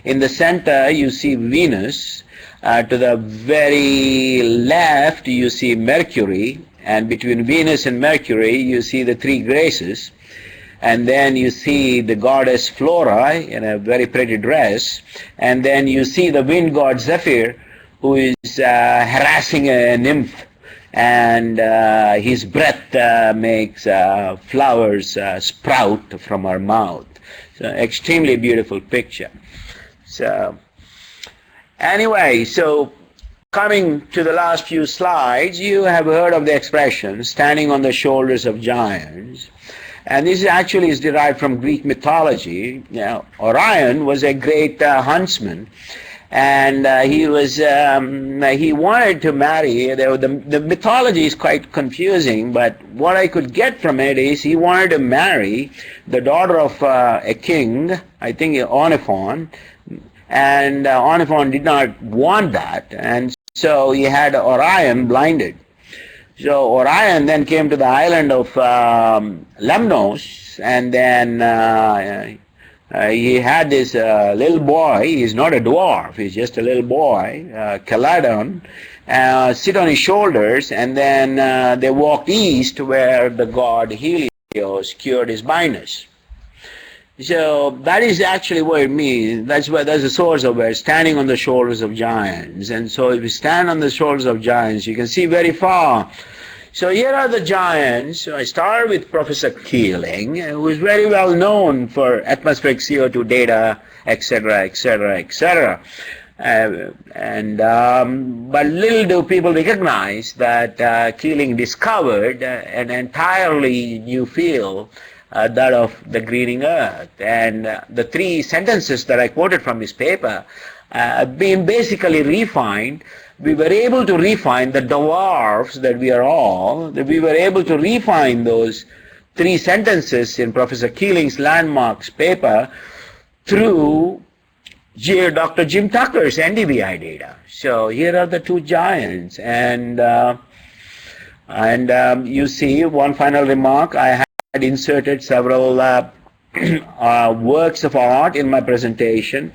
in the center you see Venus. To the very left you see Mercury, and between Venus and Mercury you see the three Graces. And then you see the goddess Flora in a very pretty dress, and then you see the wind god Zephyr, who is harassing a nymph, and his breath makes flowers sprout from her mouth. So extremely beautiful picture. So anyway, so coming to the last few slides, you have heard of the expression standing on the shoulders of giants. And this actually is derived from Greek mythology. You know, Orion was a great huntsman, and he wanted to marry. The mythology is quite confusing, but what I could get from it is he wanted to marry the daughter of a king, I think Oniphon, and Oniphon did not want that, and so he had Orion blinded. So Orion then came to the island of Lemnos, and then he had this little boy. He's not a dwarf, he's just a little boy, Caladon, sit on his shoulders, and then they walked east where the god Helios cured his blindness. So that is actually what it means. That's the source of it, standing on the shoulders of giants. And so if you stand on the shoulders of giants, you can see very far. So here are the giants. So I started with Professor Keeling, who is very well known for atmospheric CO2 data, etc., etc., etc. But little do people recognize that Keeling discovered an entirely new field, that of the greening earth. And the three sentences that I quoted from his paper being basically refined. We were able to refine the dwarfs that we are all. We were able to refine those three sentences in Professor Keeling's landmarks paper through Dr. Jim Tucker's NDVI data. So here are the two giants. And you see, one final remark, I had inserted several works of art in my presentation.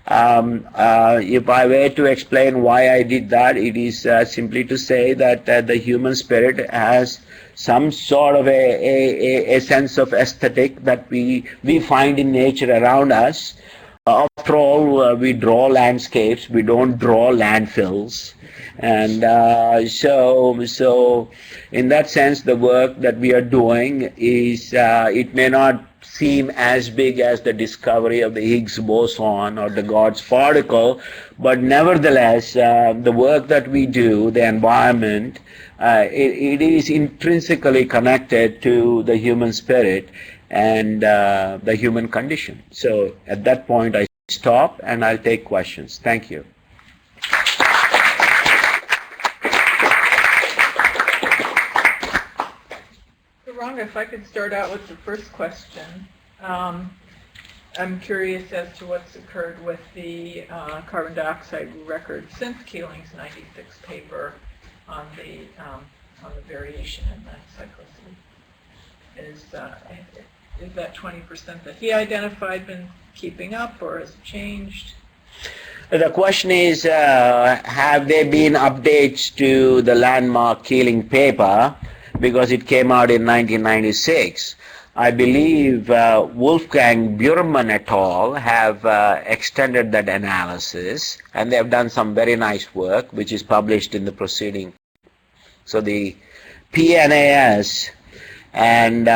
If I were to explain why I did that, it is simply to say that the human spirit has some sort of a sense of aesthetic that we find in nature around us. After all, we draw landscapes, we don't draw landfills. And so in that sense, the work that we are doing is, it may not seem as big as the discovery of the Higgs boson or the God's particle, but nevertheless, the work that we do, the environment, it is intrinsically connected to the human spirit and the human condition. So at that point, I stop and I'll take questions. Thank you. Ranga, if I could start out with the first question. I'm curious as to what's occurred with the carbon dioxide record since Keeling's '96 paper on the variation in the cyclicity. Is that 20% that he identified been keeping up, or has it changed? The question is, have there been updates to the landmark Keeling paper, because it came out in 1996. I believe Wolfgang Bürmann et al. Have extended that analysis, and they have done some very nice work, which is published in the proceeding. So the PNAS, and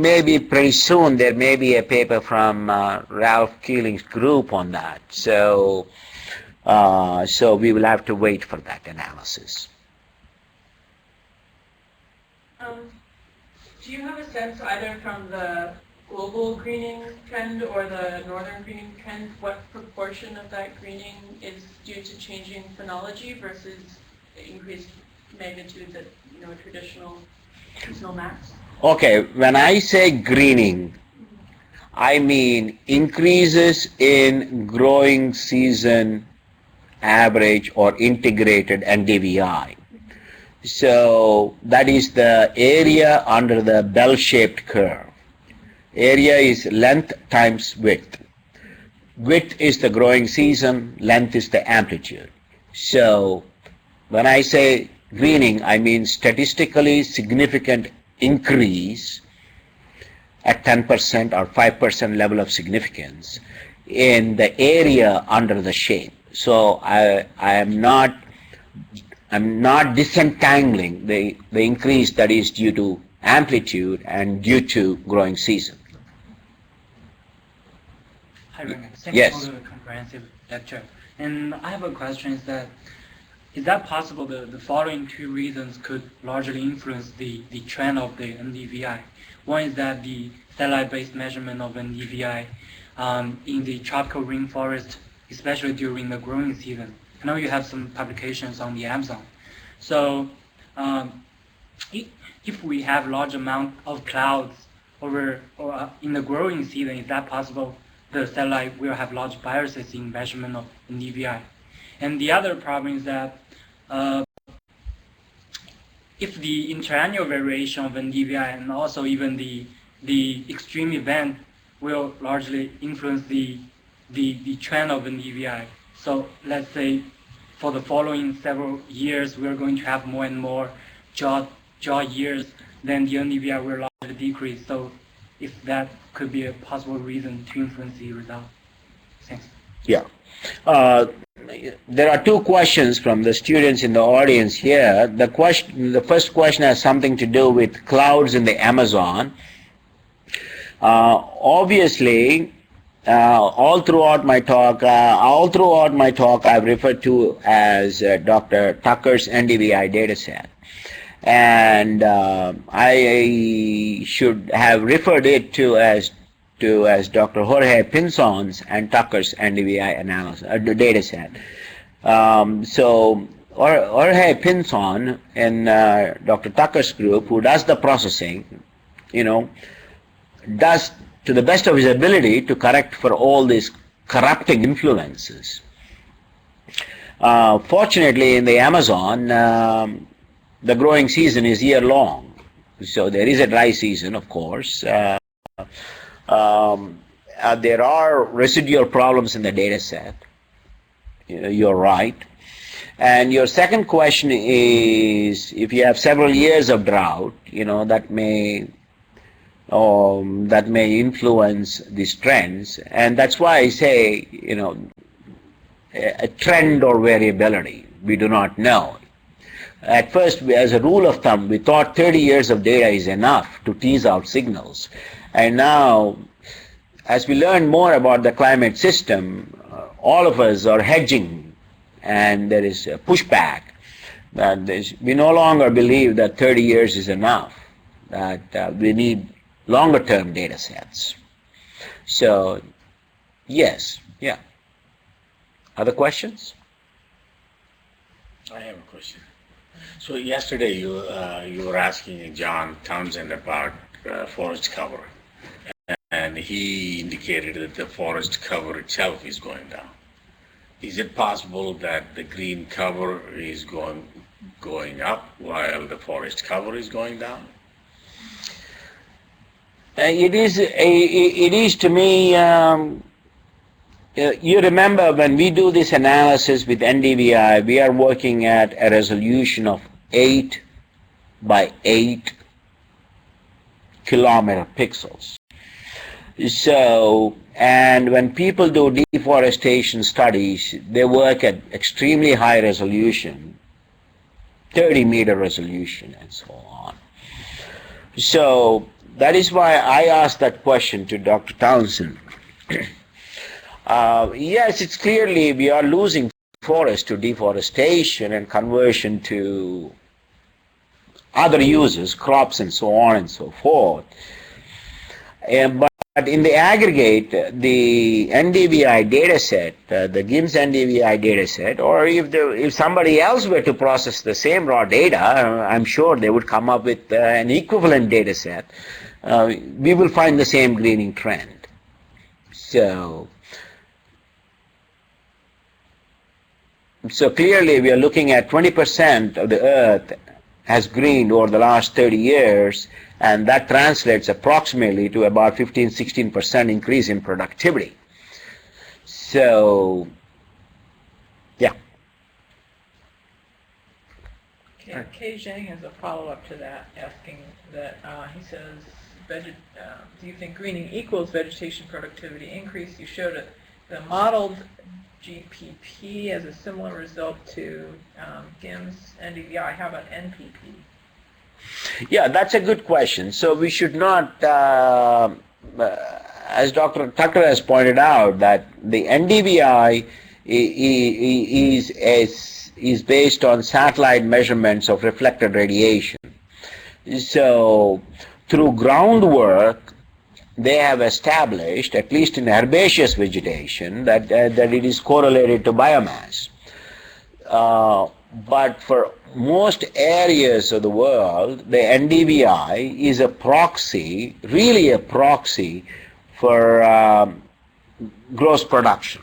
maybe pretty soon there may be a paper from Ralph Keeling's group on that. So we will have to wait for that analysis. Do you have a sense, either from the global greening trend or the northern greening trend, what proportion of that greening is due to changing phenology versus the increased magnitude that, traditional seasonal max? Okay, when I say greening, I mean increases in growing season average or integrated NDVI. So that is the area under the bell-shaped curve. Area is length times width. Width is the growing season, length is the amplitude. So when I say greening, I mean statistically significant increase at 10% or 5% level of significance in the area under the shape. So I'm not disentangling the increase that is due to amplitude and due to growing season. Hi, Ranga. Thanks Yes. for the comprehensive lecture. And I have a question: is that possible the following two reasons could largely influence the trend of the NDVI? One is that the satellite-based measurement of NDVI in the tropical rainforest, especially during the growing season. I know you have some publications on the Amazon. So if we have large amount of clouds over or in the growing season, is that possible? The satellite will have large biases in measurement of NDVI. And the other problem is that if the interannual variation of NDVI and also even the extreme event will largely influence the trend of NDVI. So let's say for the following several years, we're going to have more and more drought years, then the NDVI will largely decrease. So if that could be a possible reason to influence the result. Thanks. Yeah. There are two questions from the students in the audience here. The first question has something to do with clouds in the Amazon. Obviously, all throughout my talk, I've referred to as Dr. Tucker's NDVI dataset. And I should have referred it to as Dr. Jorge Pinzon's and Tucker's NDVI analysis data set. So Jorge Pinzon in Dr. Tucker's group, who does the processing, does to the best of his ability to correct for all these corrupting influences. Fortunately, in the Amazon, the growing season is year long, so there is a dry season, of course. There are residual problems in the data set. You're right. And your second question is, if you have several years of drought, that may influence these trends. And that's why I say, a trend or variability. We do not know. At first, as a rule of thumb, we thought 30 years of data is enough to tease out signals. And now, as we learn more about the climate system, all of us are hedging, and there is a pushback. We no longer believe that 30 years is enough, that we need longer-term data sets. So, yes, yeah. Other questions? I have a question. So yesterday you were asking John Townsend about forest cover, and he indicated that the forest cover itself is going down. Is it possible that the green cover is going up while the forest cover is going down? It is to me. You remember when we do this analysis with NDVI, we are working at a resolution of 8 by 8 kilometer pixels. So, and when people do deforestation studies, they work at extremely high resolution, 30-meter resolution and so on. So that is why I asked that question to Dr. Townsend. Yes, it's clearly we are losing forest to deforestation and conversion to other uses, crops and so on and so forth. But in the aggregate, the NDVI data set, the GIMS NDVI data set, or if somebody else were to process the same raw data, I'm sure they would come up with an equivalent data set. We will find the same greening trend. So clearly we are looking at 20% of the earth has greened over the last 30 years, and that translates approximately to about 15-16% increase in productivity. So, yeah. Kay Zhang has a follow-up to that, asking that, he says, do you think greening equals vegetation productivity increase? You showed it, the modeled GPP as a similar result to GIMS, NDVI. How about NPP? Yeah, that's a good question. So we should not, as Dr. Tucker has pointed out, that the NDVI is based on satellite measurements of reflected radiation. So through groundwork, they have established, at least in herbaceous vegetation, that it is correlated to biomass. But for most areas of the world, the NDVI is a proxy, really a proxy for gross production.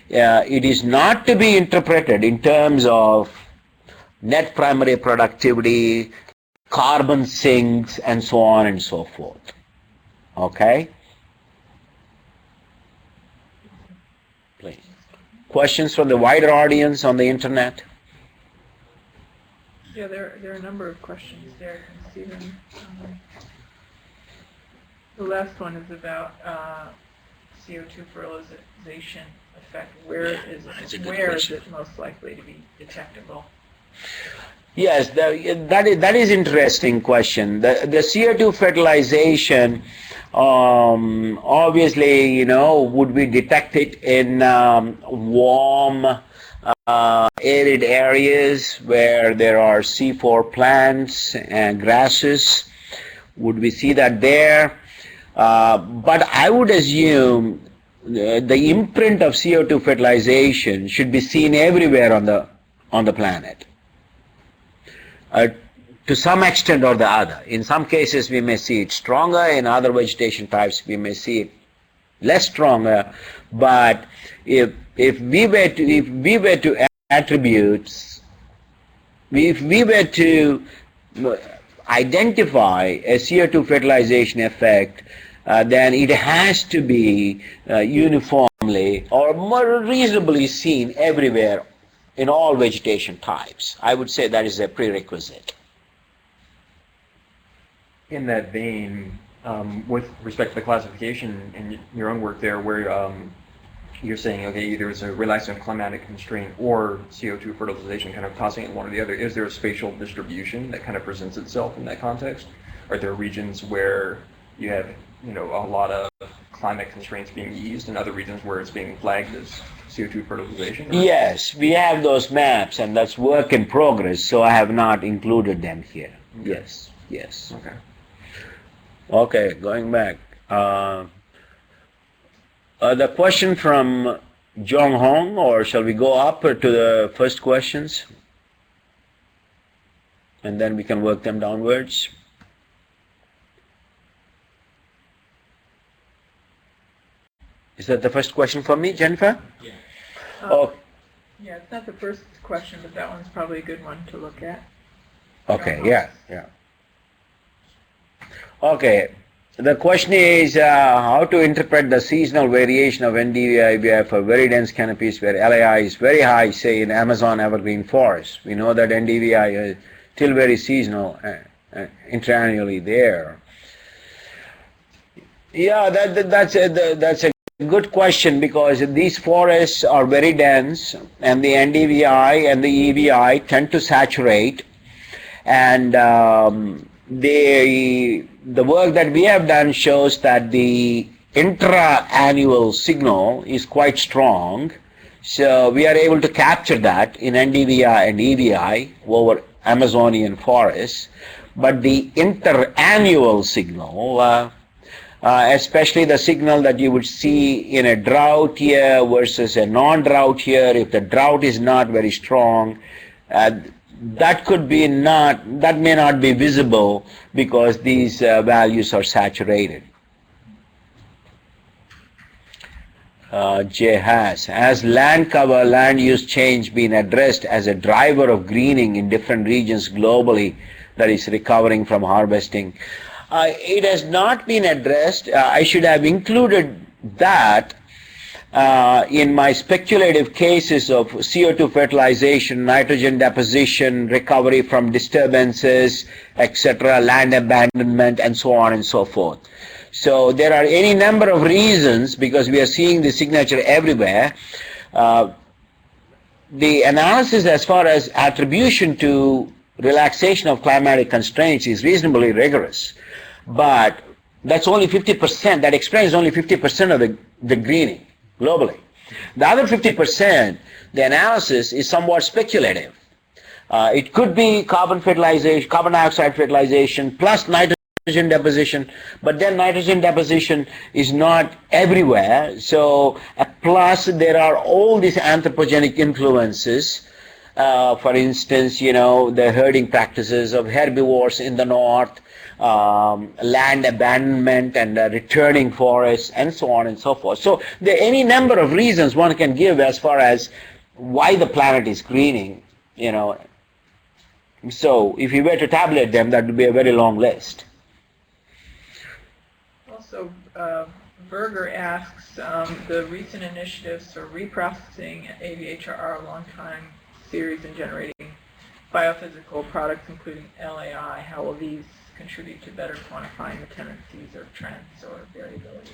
It is not to be interpreted in terms of net primary productivity, carbon sinks, and so on and so forth. Okay? Please. Questions from the wider audience on the internet? Yeah, there are a number of questions there. I can see them. The last one is about CO2 fertilization effect. Where is it most likely to be detectable? Yes, that is interesting question. The CO2 fertilization, obviously, would we detect it in warm, arid areas where there are C4 plants and grasses? Would we see that there? But I would assume the imprint of CO2 fertilization should be seen everywhere on the planet. To some extent or the other. In some cases we may see it stronger, in other vegetation types we may see it less stronger, but if we were to identify a CO2 fertilization effect, then it has to be uniformly or more reasonably seen everywhere in all vegetation types. I would say that is a prerequisite. In that vein, with respect to the classification in your own work there, where you're saying, okay, either it's a relaxing climatic constraint or CO2 fertilization, kind of tossing it one or the other, is there a spatial distribution that kind of presents itself in that context? Are there regions where you have, a lot of climate constraints being eased and other regions where it's being flagged as CO2 fertilization? Yes, we have those maps, and that's work in progress, so I have not included them here. Okay. Yes. Okay. Okay, going back. The question from Jong Hong, or shall we go up to the first questions? And then we can work them downwards. Is that the first question for me, Jennifer? Yeah. Yeah, it's not the first question, but that one's probably a good one to look at. Okay, yeah. Okay, the question is how to interpret the seasonal variation of NDVI for very dense canopies where LAI is very high, say in Amazon evergreen forest. We know that NDVI is still very seasonal, interannually there. Yeah, that's a good question, because these forests are very dense and the NDVI and the EVI tend to saturate, and the work that we have done shows that the intra-annual signal is quite strong, so we are able to capture that in NDVI and EVI over Amazonian forests, but the interannual signal, especially the signal that you would see in a drought year versus a non-drought year, if the drought is not very strong, that may not be visible because these values are saturated. Jay has land cover, land use change been addressed as a driver of greening in different regions globally that is recovering from harvesting? It has not been addressed. I should have included that in my speculative cases of CO2 fertilization, nitrogen deposition, recovery from disturbances, etc., land abandonment, and so on and so forth. So there are any number of reasons, because we are seeing the signature everywhere. The analysis as far as attribution to relaxation of climatic constraints is reasonably rigorous, but that's only 50%. That explains only 50% of the greening globally. The other 50%, the analysis is somewhat speculative. It could be carbon fertilization, carbon dioxide fertilization plus nitrogen deposition, but then nitrogen deposition is not everywhere. So plus there are all these anthropogenic influences. For instance, the herding practices of herbivores in the north, land abandonment and returning forests, and so on and so forth. So there are any number of reasons one can give as far as why the planet is greening, So if you were to tabulate them, that would be a very long list. Also, Berger asks, the recent initiatives for reprocessing AVHR are a long time series in generating biophysical products, including LAI. How will these contribute to better quantifying the tendencies or trends or variability?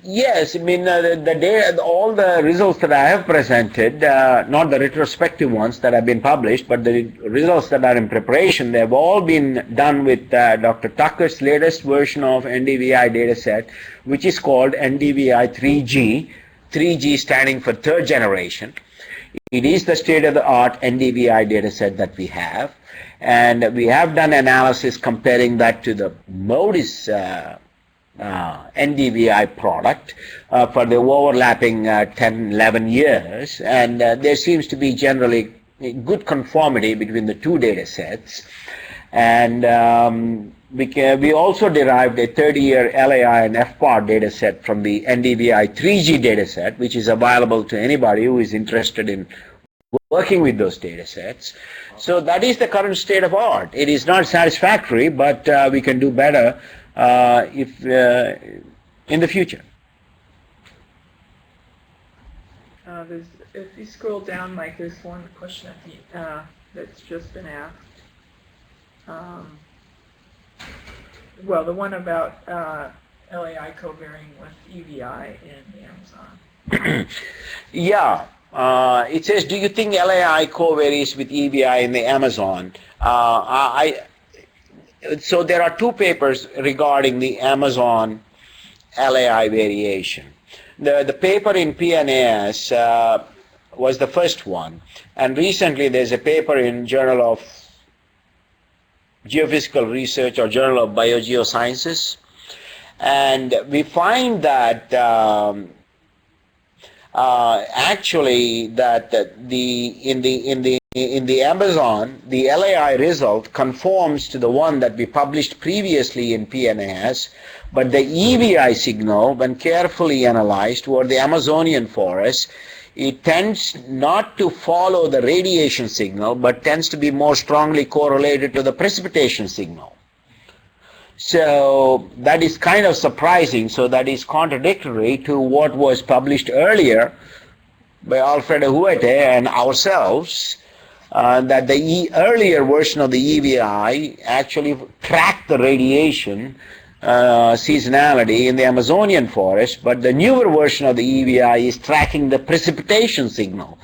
Yes, I mean the data, all the results that I have presented, not the retrospective ones that have been published, but the results that are in preparation, they have all been done with Dr. Tucker's latest version of NDVI dataset, which is called NDVI 3G. 3G standing for third generation. It is the state-of-the-art NDVI dataset that we have, and we have done analysis comparing that to the MODIS NDVI product for the overlapping 10, 11 years, and there seems to be generally good conformity between the two data sets. And we also derived a 30-year LAI and FPAR data set from the NDVI 3G data set, which is available to anybody who is interested in working with those data sets. So that is the current state of art. It is not satisfactory, but we can do better if in the future. If you scroll down, Mike, there's one question at the, that's just been asked. Well, the one about LAI co-varying with EVI in the Amazon. Yeah. It says, do you think LAI co-varies with EVI in the Amazon? So there are two papers regarding the Amazon LAI variation. The paper in PNAS was the first one, and recently there's a paper in Journal of Geophysical Research or Journal of Biogeosciences, and we find that actually that in the Amazon, the LAI result conforms to the one that we published previously in PNAS, but the EVI signal, when carefully analyzed toward the Amazonian forest, it tends not to follow the radiation signal, but tends to be more strongly correlated to the precipitation signal. So that is kind of surprising. So that is contradictory to what was published earlier by Alfredo Huete and ourselves, that the earlier version of the EVI actually tracked the radiation seasonality in the Amazonian forest, but the newer version of the EVI is tracking the precipitation signal.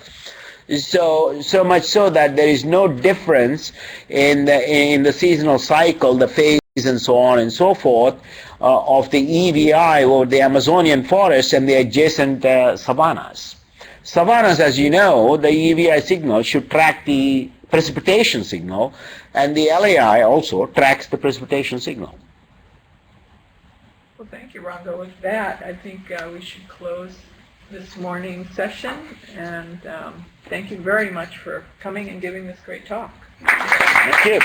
So much so that there is no difference in the seasonal cycle, the phase and so on and so forth of the EVI over the Amazonian forest and the adjacent savannas. Savannas, as you know, the EVI signal should track the precipitation signal, and the LAI also tracks the precipitation signal. Well, thank you, Ranga. With that, I think we should close this morning's session, and thank you very much for coming and giving this great talk. Thank you.